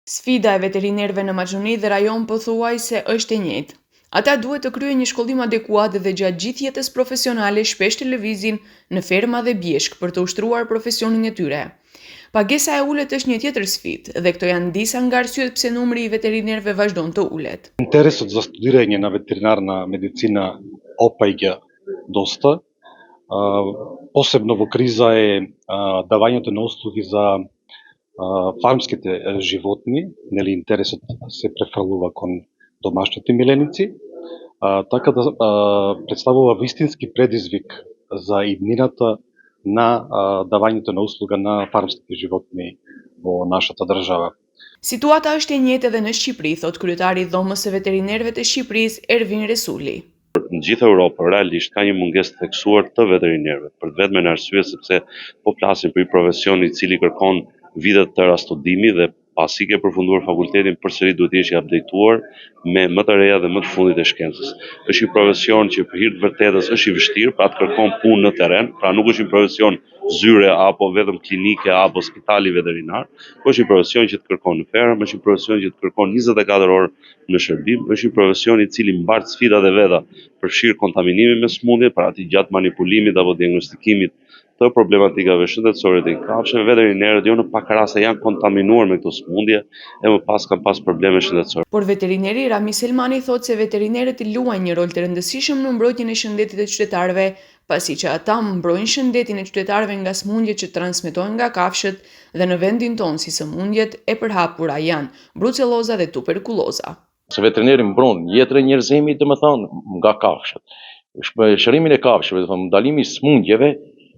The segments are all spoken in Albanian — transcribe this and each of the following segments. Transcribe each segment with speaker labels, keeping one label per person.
Speaker 1: Sfida e veterinerëve në Maqedoni dhe rajon pothuajse është e njëjtë. Ata duhet të kryejnë një shkollim adekuat dhe gjatë gjithë jetës profesionale shpesh të lëvizin në ferma dhe bjeshk për të ushtruar profesionin e tyre. Pagesa e ulët është një tjetër sfidë dhe këto janë disa nga arsyet pse numri i veterinerëve vazhdon të ulet.
Speaker 2: Интересот за студирање на ветеринарна медицина опаѓа доста. Посебно во криза е давањето на услуги за фармските животни, нели интересот се префрлува кон домашните миленици, така да представува вистински предизвик за иднината на давањето на услуга на фармските животни во нашата држава.
Speaker 1: Situata është e njëjtë edhe në Shqipëri, thot kryetari i Dhomës së Veterinerëve të Shqipërisë, Ervin Resuli.
Speaker 3: Në gjithë Europën realisht ka një mungesë të theksuar të veterinerëve, për vetëm në arsye sepse po flasim për një profesion i cili kërkon vite të tëra studimi dhe pasi ke përfunduar fakultetin përsëri duhet të jesh i updateuar me më të reja dhe më të fundit e shkencës. Është një profesion që për hir të vërtetës është i vështirë, pra të kërkon punë në terren, pra nuk është një profesion zyre apo vetëm klinike apo spitali veterinar, por është një profesion që të kërkon në fermë, është një profesion që të kërkon 24 orë në shërbim, është një profesion i cili mbart sfidat e veta, përfshirë kontaminimin me smundje, pra aty gjatë manipulimit apo diagnostikimit të problematikave shëndetësore të kafshëve, veterinerët jo në pak raste janë kontaminuar me këto smundje e më pas kanë pas probleme shëndetësore.
Speaker 1: Por veterineri Rami Selmani thotë se veterinerët luajnë një rol të rëndësishëm në mbrojtjen e shëndetit të qytetarëve, pasi që ata mbrojnë shëndetin e qytetarëve nga smundjet që transmetohen nga kafshët dhe në vendin tonë si sëmundjet e përhapura janë brucelloza dhe tuberkuloza.
Speaker 4: Se veterineri mbron jetën e njerëzimit, domethënë nga kafshët. Shërimin e kafshëve, domethënë ndalimi i smundjeve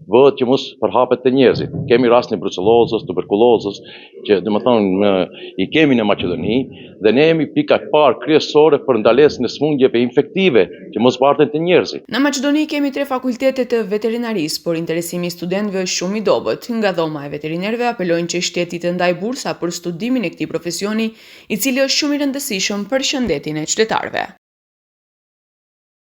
Speaker 4: vëhet që mos përhapet te njerëzit. Kemi rastin e brucellozës, tuberkulozës, që domethënë i kemi në Maqedoni dhe ne jemi pika e parë kryesore për ndalesën e smundjeve infektive që mos barten te njerëzit.
Speaker 1: Në Maqedoni kemi 3 fakultete të veterinarisë, por interesimi i studentëve është shumë i dobët. Nga Dhoma e Veterinerëve apelojnë që shteti të ndajë bursa për studimin e këtij profesioni, i cili është shumë i rëndësishëm për shëndetin e qytetarëve.